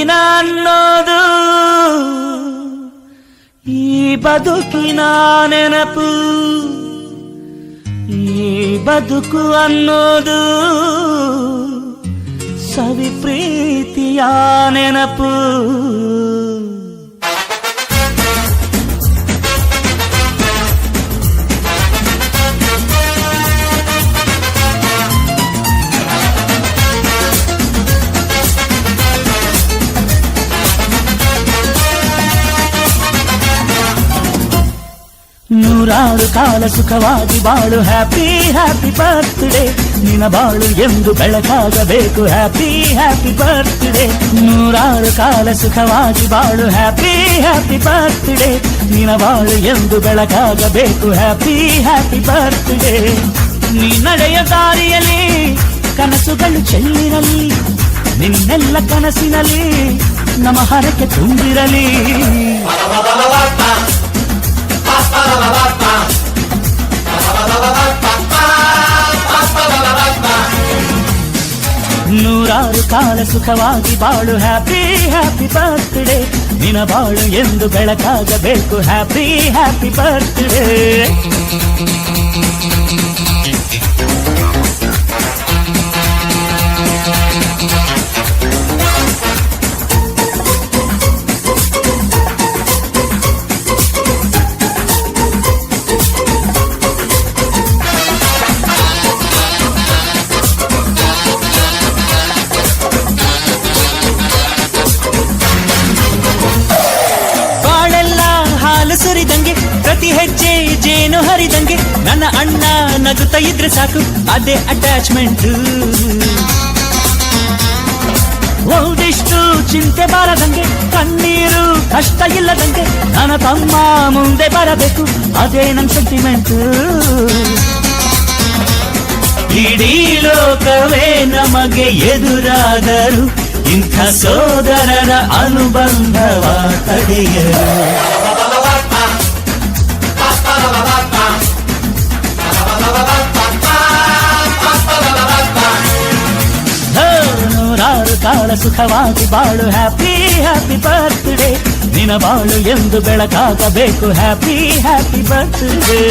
ದಿನ ಅನ್ನೋದು ಈ ಬದುಕಿನ ನೆನಪು, ಈ ಬದುಕು ಅನ್ನೋದು ಸವಿ ಪ್ರೀತಿಯ ನೆನಪು. ನೂರಾರು ಕಾಲ ಸುಖವಾಗಿ ಬಾಳು, ಹ್ಯಾಪಿ ಹ್ಯಾಪಿ ಬರ್ತ್ಡೇ. ನಿನ್ನ ಬಾಳು ಎಂದು ಬೆಳಕಾಗಬೇಕು, ಹ್ಯಾಪಿ ಹ್ಯಾಪಿ ಬರ್ತ್ಡೇ. ನೂರಾರು ಕಾಲ ಸುಖವಾಗಿ ಬಾಳು, ಹ್ಯಾಪಿ ಹ್ಯಾಪಿ ಬರ್ತ್ಡೇ. ನಿನ್ನ ಬಾಳು ಎಂದು ಬೆಳಕಾಗಬೇಕು, ಹ್ಯಾಪಿ ಹ್ಯಾಪಿ ಬರ್ತ್ಡೇ. ನೀ ನಡೆಯ ದಾರಿಯಲ್ಲಿ ಕನಸುಗಳು ಚೆಲ್ಲಿರಲಿ, ನಿನ್ನೆಲ್ಲ ಕನಸಿನಲ್ಲಿ ನಮ್ಮ ಹರಕೆ ತುಂಬಿರಲಿ. ನೂರಾರು ಕಾಲ ಸುಖವಾಗಿ ಬಾಳು, ಹ್ಯಾಪಿ ಹ್ಯಾಪಿ ಬರ್ತ್ಡೇ. ನಿನ್ನ ಬಾಳು ಎಂದು ಬೆಳಕಾಗಬೇಕು, ಹ್ಯಾಪಿ ಹ್ಯಾಪಿ ಬರ್ತ್ಡೇ. ಸುರಿದಂಗೆ ಪ್ರತಿ ಹೆಜ್ಜೆ ಜೇನು ಹರಿದಂಗೆ, ನನ್ನ ಅಣ್ಣ ನಗುತ್ತಾ ಇದ್ರೆ ಸಾಕು, ಅದೇ ಅಟ್ಯಾಚ್ಮೆಂಟ್. ಒಂದಿಷ್ಟು ಚಿಂತೆ ಬಾರದಂಗೆ, ಕಣ್ಣೀರು ಕಷ್ಟ ಇಲ್ಲದಂಗೆ, ನನ್ನ ತಮ್ಮ ಮುಂದೆ ಬರಬೇಕು, ಅದೇ ನನ್ನ ಸೆಂಟಿಮೆಂಟ್. ಇಡೀ ಲೋಕವೇ ನಮಗೆ ಎದುರಾದರು, ಇಂಥ ಸೋದರರ ಅನುಬಂಧವ ತಡೆಯರು. ನೂರಾರು ಕಾಲ ಸುಖವಾಗಿ ಬಾಳು, ಹ್ಯಾಪಿ ಹ್ಯಾಪಿ ಬರ್ತ್ಡೇ. ನಿನ್ನ ಬಾಳು ಎಂದು ಬೆಳಕಾಗಬೇಕು, ಹ್ಯಾಪಿ ಹ್ಯಾಪಿ ಬರ್ತ್ಡೇ.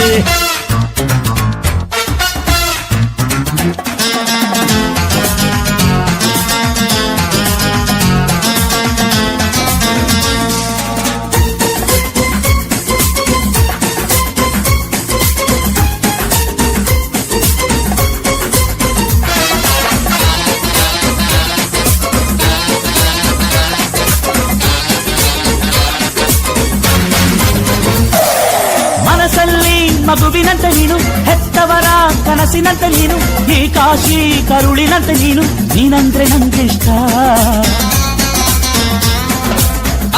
ಮನಸ್ಸಲ್ಲಿ ಮಗುವಿನಂತೆ ನೀನು, ಹೆತ್ತವರ ಕನಸಿನಂತೆ ನೀನು, ಈ ಕಾಶಿ ಕರುಳಿನಂತೆ ನೀನು, ನೀನಂದ್ರೆ ನಂಗಿಷ್ಟ.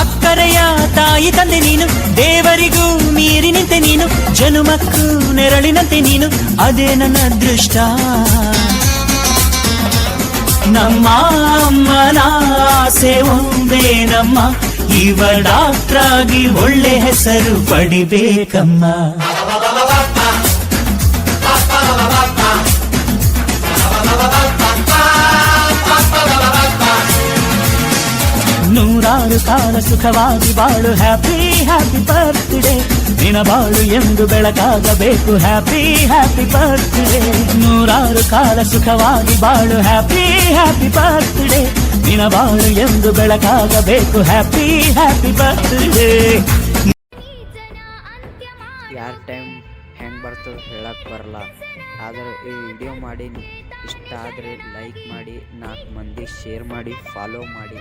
ಅಕ್ಕರೆಯ ತಾಯಿ ತಂದೆ ನೀನು, ದೇವರಿಗೂ ಮೀರಿ ನಿಂತೆ ನೀನು, ಜನುಮಕ್ಕೂ ನೆರಳಿನಂತೆ ನೀನು, ಅದೇ ನನ್ನ ಅದೃಷ್ಟ. ನಮ್ಮ ಅಮ್ಮನ ಆಸೆ ಒಂದೇ ನಮ್ಮ, ಇವ ಡಾಕ್ಟ್ರಾಗಿ ಒಳ್ಳೆ ಹೆಸರು ಪಡಿಬೇಕಮ್ಮ. ನೂರಾರು ಕಾಲ ಸುಖವಾಗಿ ಬಾಳು, ಹ್ಯಾಪಿ ಹ್ಯಾಪಿ ಬರ್ತ್ಡೇ. ನಿನ್ನ ಬಾಳು ಎಂದು ಬೆಳಕಾಗಬೇಕು, ಹ್ಯಾಪಿ ಹ್ಯಾಪಿ ಬರ್ತ್ಡೇ. ನೂರಾರು ಕಾಲ ಸುಖವಾಗಿ ಬಾಳು, ಹ್ಯಾಪಿ ಹ್ಯಾಪಿ ಬರ್ತ್ಡೇ. ನಿನ್ನ ಬಾಳು ಎಂದು ಬೆಳಕಾಗಬೇಕು, ಹ್ಯಾಪಿ ಹ್ಯಾಪಿ ಬರ್ತ್ಡೇ. ಯಾರ ಟೈಮ್ ಹೆಂಗೆ ಬರ್ತದೆ ಹೇಳಕ್ಕೆ ಬರಲ್ಲ, ಆದರೆ ಈ ವಿಡಿಯೋ ಮಾಡಿ ಇಷ್ಟ ಆದರೆ ಲೈಕ್ ಮಾಡಿ, 4 ಮಂದಿ ಶೇರ್ ಮಾಡಿ, ಫಾಲೋ ಮಾಡಿ.